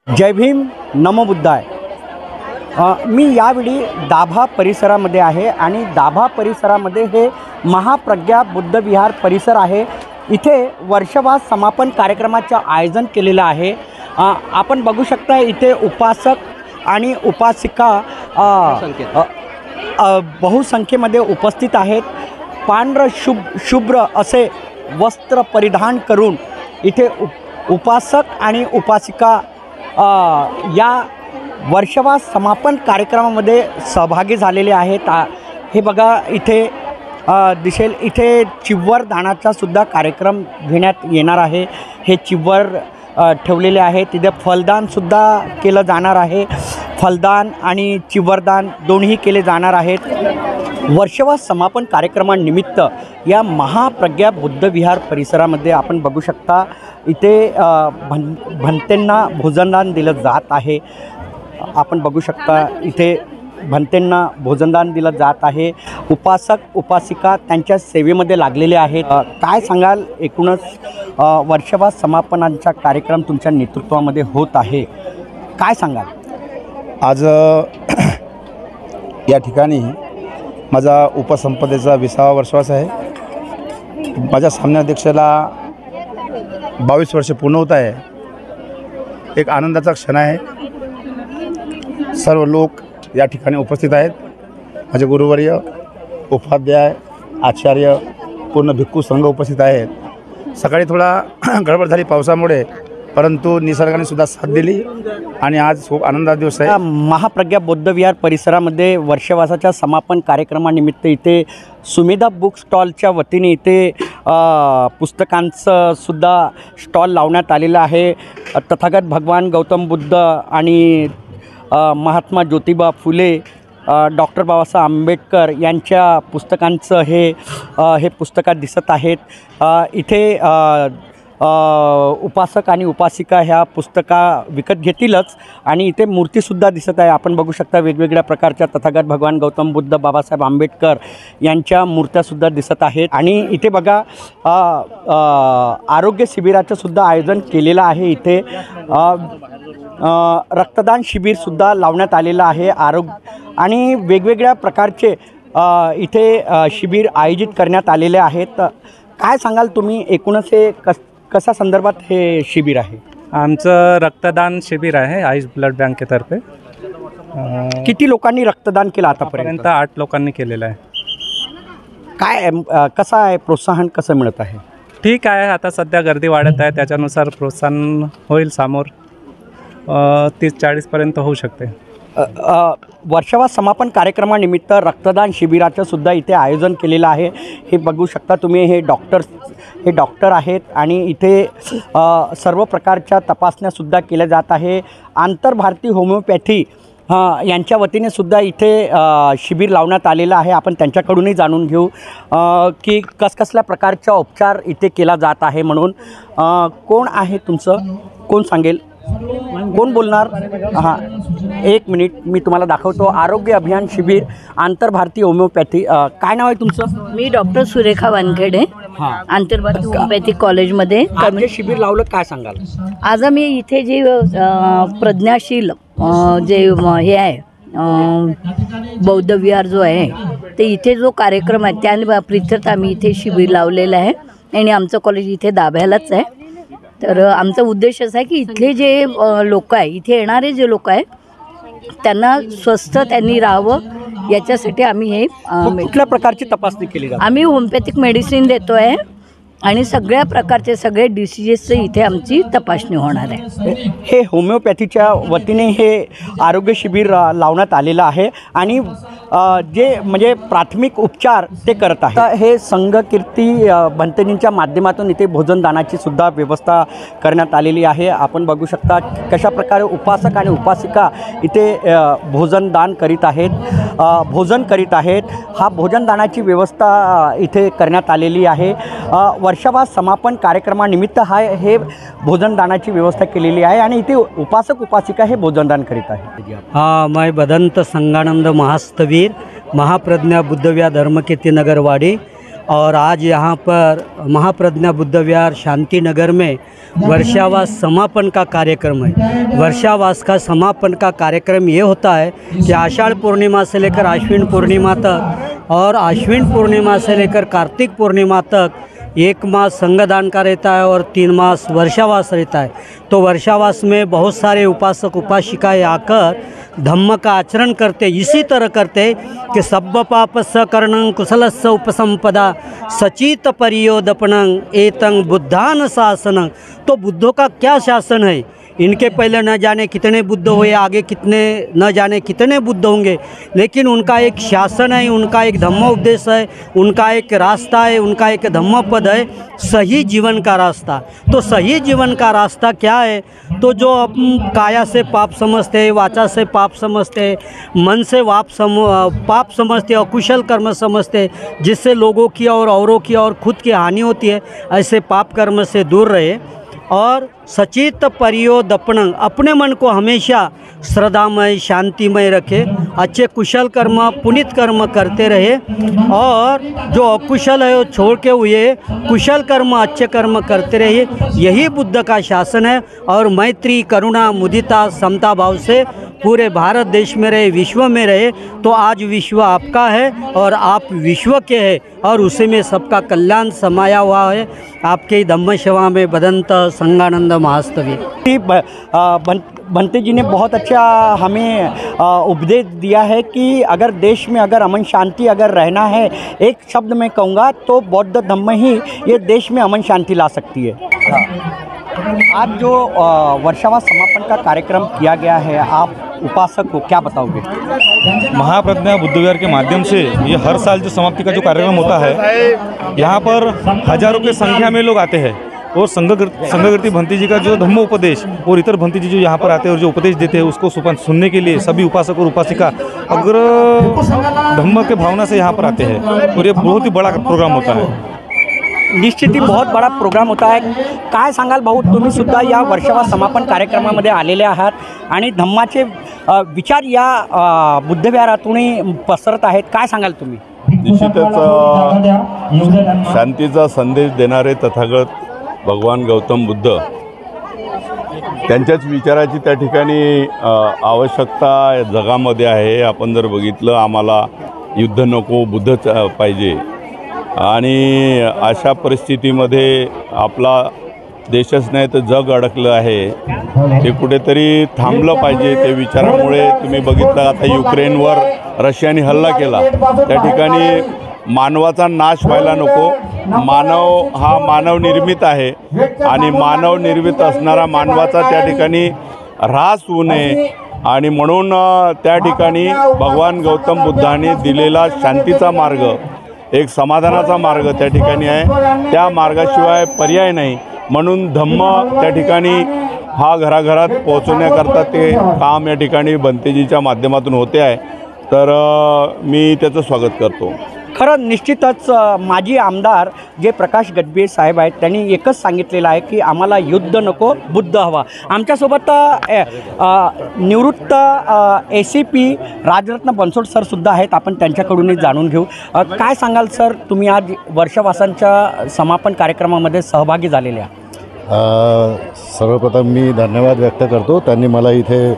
जय भीम, नमो बुद्धाय। मी यावेळी दाभा परिसरामध्ये आहे आणि दाभा परिसरामध्ये हे महाप्रज्ञा बुद्ध विहार परिसर आहे। इथे वर्षवास समापन कार्यक्रमाचं आयोजन केलेलं आहे। आपण बघू शकता इथे उपासक आणि उपासिका बहुसंख्येमध्ये उपस्थित आहेत। पांढर शुभ्र असे वस्त्र परिधान करून इथे उपासक आणि उपासिका या वर्षवास समापन कार्यक्रमामध्ये सहभागी झालेले आहेत। हे बघा इथे दिसेल, इथे चिव्वर दानाचा सुद्धा कार्यक्रम घेण्यात येणार आहे। हे चिव्वर ठेवलेले आहे, तिथे फलदान सुद्धा केलं जाणार आहे। फलदान आणि चिव्वरदान दोन्ही केले जाणार आहेत। वर्षवास समापन कार्यक्रमानिमित्त या महाप्रज्ञा बुद्ध विहार परिसरामध्ये आपण बघू शकता इथे भंतेंना भोजनदान दिलं जात आहे। आपण बघू शकता इथे भंतेंना भोजनदान दिलं जात आहे। उपासक उपासिका त्यांच्या सेवेमध्ये लागलेले आहेत। काय सांगाल, एकूणच वर्षवास समापनाचा कार्यक्रम तुमच्या नेतृत्वामध्ये होत आहे, काय सांगाल? आज या ठिकाणी माझा उपसंपदेचा 20वा वर्षवास आहे। माझ्या सामन्याध्यक्षाला 22 वर्षे पूर्ण होत आहे। एक आनंदाचा क्षण आहे। सर्व लोक या ठिकाणी उपस्थित आहेत। माझे गुरुवर्य, उपाध्याय, आचार्य, पूर्ण भिक्खू संघ उपस्थित आहेत। सकाळी थोडा गडबड झाली पावसामुळे, परंतु निसर्गाने सुद्धा साथ दिली आणि आज खूप आनंदाचा दिवस आहे। महाप्रज्ञा बुद्ध विहार परिसरामध्ये वर्षवासाच्या समापन कार्यक्रमानिमित्त इथे सुमेधा बुक स्टॉलच्या वतीने इथे पुस्तकांचं सुद्धा स्टॉल लावण्यात आलेलं आहे। तथागत भगवान गौतम बुद्ध आणि महात्मा ज्योतिबा फुले, डॉक्टर बाबासाहेब आंबेडकर यांच्या पुस्तकांचं हे पुस्तकात दिसत आहेत। इथे उपासक आणि उपासिका ह्या पुस्तका विकत घेतीलच आणि इथे मूर्तीसुद्धा दिसत आहे। आपण बघू शकता वेगवेगळ्या प्रकारच्या तथागत भगवान गौतम बुद्ध, बाबासाहेब आंबेडकर यांच्या मूर्त्यासुद्धा दिसत आहेत। आणि इथे बघा आरोग्य शिबिराचं सुद्धा आयोजन केलेलं आहे। इथे रक्तदान शिबिरसुद्धा लावण्यात आलेलं आहे। आणि वेगवेगळ्या प्रकारचे इथे शिबिर आयोजित करण्यात आलेले आहेत। काय सांगाल तुम्ही, एकूणच हे कशा संदर्भात हे शिबिर आहे? आमचं रक्तदान शिबिर आहे आईस ब्लड बँकेतर्फे। किती लोकांनी रक्तदान केलं आतापर्यंत? 8 लोकांनी केलेलं आहे। काय कसं आहे, प्रोत्साहन कसं मिळत आहे? ठीक आहे, आता सध्या गर्दी वाढत आहे, त्याच्यानुसार प्रोत्साहन होईल समोर 30-40 पर्यंत होऊ शकते। वर्षवास समापन कार्यक्रमानिमित्त रक्तदान शिबिराचं सुद्धा इथे आयोजन केलेलं आहे। हे बघू शकता तुम्ही, हे डॉक्टर आहेत आणि इथे सर्व प्रकारच्या तपासण्यासुद्धा केल्या जात आहे। आंतरभारतीय होमिओपॅथी यांच्या वतीने सुद्धा इथे शिबिर लावण्यात आलेलं आहे। आपण त्यांच्याकडूनही जाणून घेऊ की कसल्या प्रकारचा उपचार इथे केला जात आहे म्हणून। कोण आहे तुमचं, कोण सांगेल, कोण बोलणार? हां, 1 मिनिट मी तुम्हाला दाखवतो। आरोग्य अभियान शिबिर आंतरभारतीय होमिओपॅथी, काय नाव आहे तुमचं? मी डॉक्टर सुरेखा वानखेडे, आंतरभारतीय होमिओपॅथिक कॉलेजमध्ये शिबिर लावलं, काय सांगाल? आज आम्ही इथे जे प्रज्ञाशील जे हे आहे बौद्ध विहार जो आहे, ते इथे जो कार्यक्रम आहे त्या प्रित्यर्थ आम्ही इथे शिबिर लावलेलं आहे आणि आमचं कॉलेज इथे दाभ्यालाच आहे। तर आमचा उद्देश असा आहे की इथले जे लोक आहे, इथे येणारे जे लोक आहे त्यांना स्वस्थ त्यांनी राहावं याच्यासाठी आम्ही हे कुठल्या प्रकारची तपासणी केली जाते? आम्ही होमिओपॅथिक मेडिसिन देतो आहे आणि सगळ्या प्रकारचे सगळे डिसीजेसचं इथे आमची तपासणी होणार आहे। हे होमिओपॅथीच्या वतीने हे आरोग्य शिबिर लावण्यात आलेलं आहे आणि जे म्हणजे प्राथमिक उपचार ते करत आहे। हे संघकीर्ती भंतेजींच्या माध्यमातून इथे भोजनदानाची सुद्धा व्यवस्था करण्यात आलेली आहे। आपण बघू शकता कशा प्रकारे उपासक आणि उपासिका इथे भोजनदान करीत आहेत, भोजन करीत आहेत। हा भोजनदानाची व्यवस्था इथे करण्यात आलेली आहे। वर्षवास समापन कार्यक्रमानिमित्त हे भोजनदानाची व्यवस्था केलेली आहे आणि इथे उपासक उपासिका हे भोजनदान करीत आहे। हाँ, मैं बदंत संगानंद महास्तवीर महाप्रज्ञा बुद्धविहार धर्मकीर्ति नगरवाड़ी और आज यहाँ पर महाप्रज्ञा बुद्ध विहार शांति नगर में वर्षावास समापन का कार्यक्रम है। वर्षावास का समापन का कार्यक्रम ये होता है कि आषाढ़ पूर्णिमा से लेकर आश्विन पूर्णिमा तक और आश्विन पूर्णिमा से लेकर कार्तिक पूर्णिमा तक 1 मास संगदान का रहता है और 3 मास वर्षावास रहता है। तो वर्षावास में बहुत सारे उपासक उपासिकाएँ आकर धम्म का आचरण करते, इसी तरह करते कि सब्ब पाप सकरणं कुशलस्य उपसंपदा सचित परियोदपनं एतं बुद्धान शासनं। तो बुद्धों का क्या शासन है, इनके पहले न जाने कितने बुद्ध हुए, आगे कितने न जाने कितने बुद्ध होंगे, लेकिन उनका एक शासन है, उनका एक धम्मोपदेश है, उनका एक रास्ता है, उनका एक धम्मपद है, सही जीवन का रास्ता। तो सही जीवन का रास्ता क्या है? तो जो हम काया से पाप समझते हैं, वाचा से पाप समझते हैं, मन से पाप समझते हैं, अकुशल कर्म समझते हैं, जिससे लोगों की और औरों की और खुद की हानि होती है, ऐसे पाप कर्म से दूर रहे और सचित परियोदपनं, अपने मन को हमेशा श्रद्धामय शांतिमय रखे, अच्छे कुशल कर्म पुनित कर्म करते रहे और जो अकुशल है वो छोड़ के हुए कुशल कर्म अच्छे कर्म करते रहिए। यही बुद्ध का शासन है। और मैत्री करुणा मुदिता समता भाव से पूरे भारत देश में रहे, विश्व में रहे। तो आज विश्व आपका है और आप विश्व के हैं और उसी में सबका कल्याण समाया हुआ है। आपके धम्मसेवा में बदंत संगानंद महास्तवी। भंते जी ने बहुत अच्छा हमें उपदेश दिया है कि अगर देश में अगर अमन शांति अगर रहना है, एक शब्द में कहूँगा तो बौद्ध धम्म ही ये देश में अमन शांति ला सकती है। आज जो वर्षावास समापन का कार्यक्रम किया गया है, आप उपासक को क्या बताओगे? महाप्रज्ञा बुद्ध विहार के माध्यम से ये हर साल जो समाप्ति का जो कार्यक्रम होता है, यहाँ पर हजारों की संख्या में लोग आते हैं और संघकृति भंते जी का जो धम्मोपदेश और इतर भंते जी जो यहाँ पर आते हैं और जो उपदेश देते हैं उसको सुनने के लिए सभी उपासक और उपासिका अग्र धम्म के भावना से यहाँ पर आते हैं और ये बहुत ही बड़ा प्रोग्राम होता है। निश्चित ही बहुत बड़ा प्रोग्राम होता है। काय सांगाल भाऊ, तुम्ही सुद्धा या वर्षावास समापन कार्यक्रमामध्ये आलेले आहात आणि धम्माचे विचार या बुद्धविहारातूनही पसरत आहेत, काय सांगाल तुम्ही? निश्चितच शांतीचा संदेश देणारे तथागत भगवान गौतम बुद्ध त्यांच्याच विचाराची त्या ठिकाणी आवश्यकता जगामध्ये आहे। आपण जर बघितलं, आम्हाला युद्ध नको, बुद्धच पाहिजे आणि अशा परिस्थितीमध्ये आपला देशच नाही तर जग अडकलं आहे। ते कुठेतरी थांबलं पाहिजे। ते विचारामुळे तुम्ही बघितलं, आता युक्रेनवर रशियाने हल्ला केला, त्या ठिकाणी मानवाचा नाश व्हायला नको। मानव हा मानव निर्मित आहे आणि मानव निर्मित असणारा मानवाचा त्या ठिकाणी ऱ्हास होऊ नये आणि म्हणून त्या ठिकाणी भगवान गौतम बुद्धांनी दिलेला शांतीचा मार्ग, एक समाधानाचा मार्ग त्या ठिकाणी आहे। त्या मार्गाशिवाय पर्याय नाही। म्हणून धम्म त्या ठिकाणी हा घराघरात पोहोचवण्याकरता ते काम या ठिकाणी भंतेजीच्या माध्यमातून होते आहे। तर मी त्याचं स्वागत करतो। खरं निश्चितच माजी आमदार जे प्रकाश गजभिये साहेब आहेत त्यांनी एकच सांगितलेलं आहे की आम्हाला युद्ध नको, बुद्ध हवा। आमच्यासोबत निवृत्त ACP राजरत्न बनसोड सर सुद्धा आहेत, आपण त्यांच्याकडूनही जाणून घेऊ। काय सांगाल सर, तुम्ही आज वर्षावासांच्या समापन कार्यक्रमामध्ये सहभागी झालेले आहात? सर्वप्रथम मी धन्यवाद व्यक्त करतो, त्यांनी मला इथे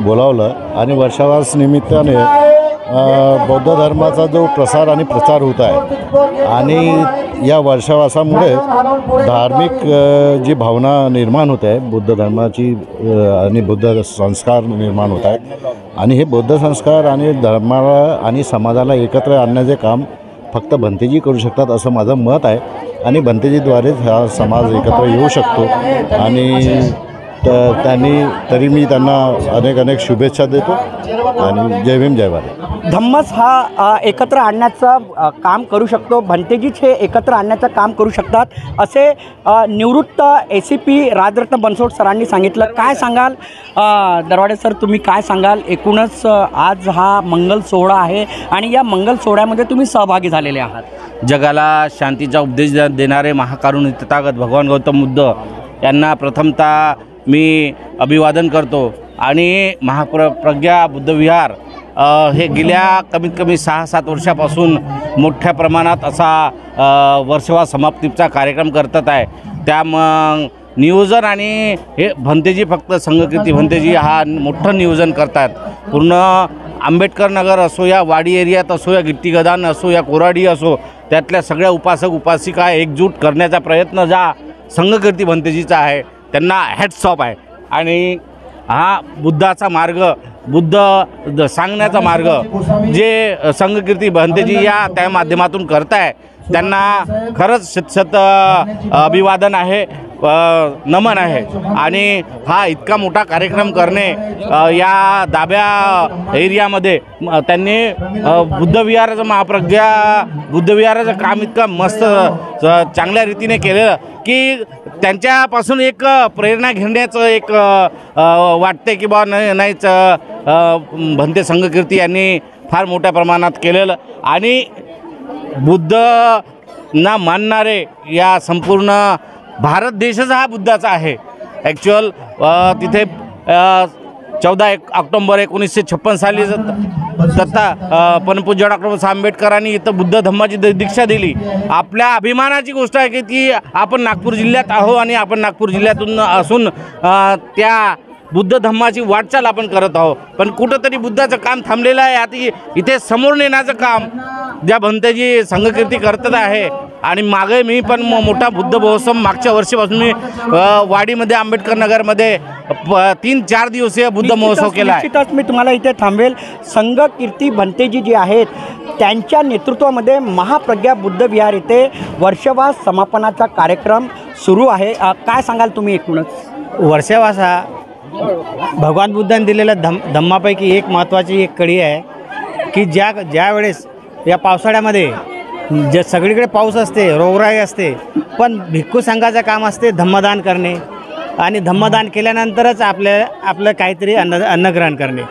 बोलावलं आणि वर्षावास निमित्ताने बौद्ध धर्माचा जो प्रसार आणि प्रचार होत आहे आणि या वर्षावासामुळे धार्मिक जी भावना निर्माण होत आहे बुद्ध धर्माची आणि बुद्ध संस्कार निर्माण होत आहे आणि हे बुद्ध संस्कार आणि धर्माला आणि समाजाला एकत्र आणण्याचे काम फक्त भंतेजी करू शकतात असं माझं मत आहे आणि भंतेजीद्वारेच हा समाज एकत्र येऊ शकतो आणि तरी मी त्यांना अनेक शुभेच्छा देतो आणि जय भीम जय भारत। धम्मच हा एकत्र आणण्याचं काम करू शकतो, भंतेजीच हे एकत्र आणण्याचं काम करू शकतात असे निवृत्त ACP राजरत्न बनसोड सरांनी सांगितलं। काय सांगाल दरवाडे सर, तुम्ही काय सांगाल? एकूणच आज हा मंगल सोहळा आहे आणि या मंगल सोहळ्यामध्ये तुम्ही सहभागी झालेले आहात। जगाला शांतीचा उपदेश देणारे महाकारुणी तथागत भगवान गौतम बुद्ध यांना प्रथमतः मी अभिवादन करतो आणि महाप्रज्ञा बुद्ध विहार हे गेल्या कमीत कमी 6-7 वर्षापासून मोठ्या प्रमाणात असा वर्षवास समाप्तीचा कार्यक्रम करतात आहे. त्या मग नियोजन आणि हे भंतेजी फक्त संघकीर्ती भंतेजी हा मोठं नियोजन करतात. पूर्ण आंबेडकर नगर असो या वाडी एरियात असो या गिट्टीगदान असो या कोराडी असो त्यातल्या सगळ्या उपासक उपासिका एकजूट करण्याचा प्रयत्न ज्या संघकीर्ती भंतेजीचा आहे त्यांना हॅट्स ऑफ आहे. आणि हा बुद्धाचा मार्ग बुद्ध सांगण्याचा मार्ग जे संघकीर्ती भंतेजी या त्या माध्यमातून करताय त्यांना खरंच शत अभिवादन आहे, नमन आहे. आणि हा इतका मोठा कार्यक्रम करणे या दाब्या एरियामध्ये त्यांनी बुद्धविहाराचं महाप्रज्ञा बुद्धविहाराचं काम इतकं मस्त चांगल्या रीतीने केलेलं की त्यांच्यापासून एक प्रेरणा घेण्याचं एक वाटते की बा नाहीच भंते संघकीर्ती यांनी फार मोठ्या प्रमाणात केलेलं. आणि बुद्धना मानणारे या संपूर्ण भारत देशच हा बुद्धाचा आहे. ॲक्च्युअल तिथे 14 ऑक्टोंबर 1956 साली दत्ता पणपूज्य डॉक्टर बाबासाहेब आंबेडकरांनी इथं बुद्ध धम्माची दीक्षा दिली. आपल्या अभिमानाची गोष्ट आहे की आपण नागपूर जिल्ह्यात आहो आणि आपण नागपूर जिल्ह्यातून असून त्या बुद्ध धम्माची वाटचाल आपण करत आहोत. पण कुठंतरी बुद्धाचं काम थांबलेलं आहे. आता इथे समोर नेण्याचं काम ज्या भंतेजी संघकीर्ती करत आहे. आणि मागे मी पण मोठा बुद्ध महोत्सव मागच्या वर्षीपासून मी वाडीमध्ये आंबेडकर नगरमध्ये 3-4 दिवसीय बुद्ध महोत्सव केला आहे. निश्चितच मी तुम्हाला इथे थांबवेल. संघकीर्ती भंतेजी जी आहेत त्यांच्या नेतृत्वामध्ये महाप्रज्ञा बुद्धविहार येथे वर्षवास समापनाचा कार्यक्रम सुरू आहे. काय सांगाल तुम्ही एकूणच? वर्षवास हा भगवान बुद्धांनी दिलेल्या धम्मापैकी एक महत्त्वाची एक कडी आहे की ज्या वेळेस या पावसाळ्यामध्ये जे सगळीकडे पाऊस असते, रोगराई असते, पण भिक्खू संघाचं काम असते धम्मदान करणे. आणि धम्मदान केल्यानंतरच आपलं काहीतरी अन्नग्रहण करणे.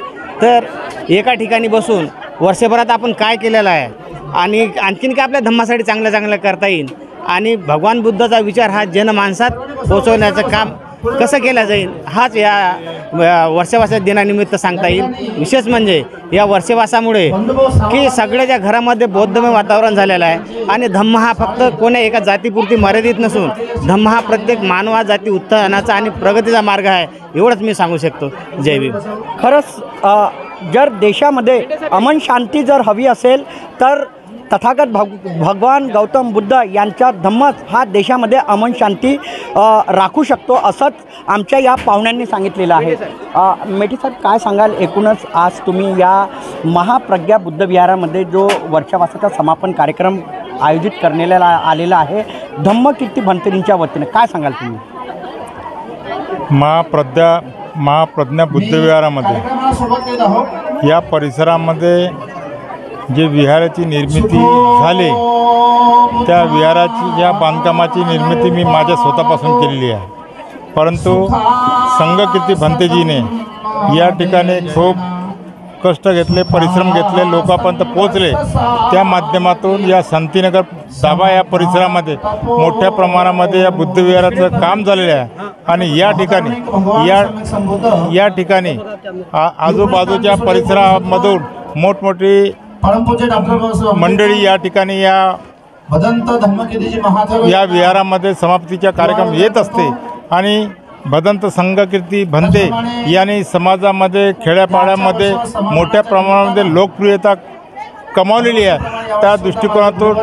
तर एका ठिकाणी बसून वर्षभरात आपण काय केलेलं आहे आणि आणखीन काय आपल्या धम्मासाठी चांगलं करता येईल आणि भगवान बुद्धाचा विचार हा जनमानसात पोचवण्याचं काम कसं केलं जाईल हाच या वर्षवासा दिनानिमित्त सांगता येईल. विशेष म्हणजे या वर्षवासामुळे की सगळ्याच्या घरामध्ये बौद्धमय वातावरण झालेलं आहे. आणि धम्म हा फक्त कोण्या एका जातीपुरती मर्यादित नसून धम्म हा प्रत्येक मानवा जाती उत्थानाचा आणि प्रगतीचा मार्ग आहे. एवढंच मी सांगू शकतो. जय भीम. खरंच जर देशामध्ये अमन शांती जर हवी असेल तर तथागत भगवान गौतम बुद्ध यांचा धम्मच हा देशामध्ये अमन शांती राखू शकतो असंच आमच्या या पाहुण्यांनी सांगितलेलं आहे. मेठी साहेब काय सांगाल एकूणच आज तुम्ही या महाप्रज्ञा बुद्धविहारामध्ये जो वर्षवासाचा समापन कार्यक्रम आयोजित करण्याला आलेला आहे धम्मकीर्ती भंतेजींच्या वतीने काय सांगाल तुम्ही? महाप्रज्ञा बुद्धविहारामध्ये या परिसरामध्ये जे विहाराची निर्मिती झाली त्या विहाराची या बांधकामाची निर्मिती मी माझ्या स्वतःपासून केलेली आहे. परंतु संघकीर्ती भंतेजीने या ठिकाणी खूप कष्ट घेतले, परिश्रम घेतले, लोकांपर्यंत पोचले. त्या माध्यमातून या शांतीनगर दाबा या परिसरामध्ये मोठ्या प्रमाणामध्ये या बुद्धविहाराचं काम झालेलं आहे. आणि या ठिकाणी आजूबाजूच्या परिसरामधून मोठमोठी मंडळी या ठिकाणी या विहारामध्ये समाप्तीचा कार्यक्रम येत असते. आणि भदंत संघकीर्ती भंते यांनी समाजामध्ये खेड्यापाड्यामध्ये मोठ्या प्रमाणामध्ये लोकप्रियता कमावलेली आहे. त्या दृष्टिकोनातून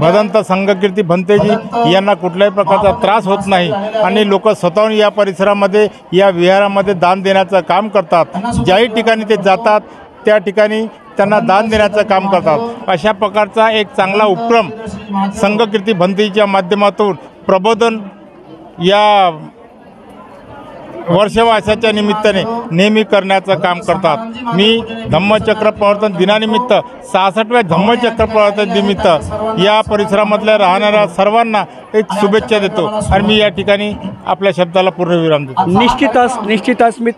भदंत संघकीर्ती भंतेजी यांना कुठल्याही प्रकारचा त्रास होत नाही आणि लोक स्वतःहून या परिसरामध्ये या विहारामध्ये दान देण्याचं काम करतात. ज्याही ठिकाणी ते जातात त्या ठिकाणी त्यांना दान देण्याचं काम करतात. अशा प्रकारचा एक चांगला उपक्रम संघकीर्ती भंतेजीच्या माध्यमातून प्रबोधन या वर्षवासाच्या निमित्ताने नेहमी करण्याचं काम करतात. मी धम्मचक्र प्रवर्तन दिनानिमित्त 66व्या धम्मचक्र प्रवर्तन निमित्त या परिसरामधल्या राहणाऱ्या सर्वांना एक शुभेच्छा देतो आणि मी या ठिकाणी आपल्या शब्दाला पूर्णविराम देतो. निश्चितच मी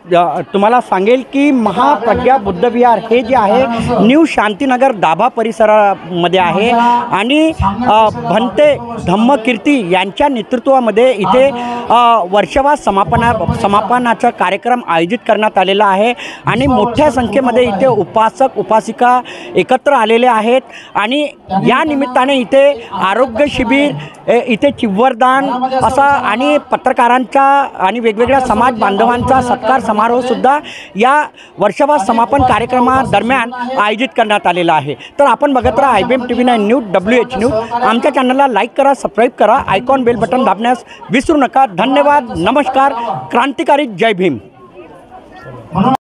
तुम्हाला सांगेल की महाप्रज्ञा बुद्धविहार हे जे आहे न्यू शांतीनगर दाभा परिसरामध्ये आहे आणि भंते धम्मकीर्ती यांच्या नेतृत्वामध्ये इथे वर्षवास समापनाचा कार्यक्रम आयोजित करण्यात आलेला आहे आणि मोठ्या संख्येमध्ये इथे उपासक उपासिका एकत्र आलेले आहेत आणि या निमित्ताने इथे आरोग्य शिबिर इथे चिव्वरदान असा आणि पत्रकारांचा आणि वेगवेगळ्या समाज बांधवांचा सत्कार समारोहसुद्धा या वर्षवास समापन कार्यक्रमादरम्यान आयोजित करण्यात आलेला आहे. तर आपण बघत राहा IBM TV9 news WH news. आमच्या चॅनलला लाईक करा, सबस्क्राईब करा, आयकॉन बेल बटन दाबण्यास विसरू नका. धन्यवाद, नमस्कार, क्रांतिकारी, जय भीम.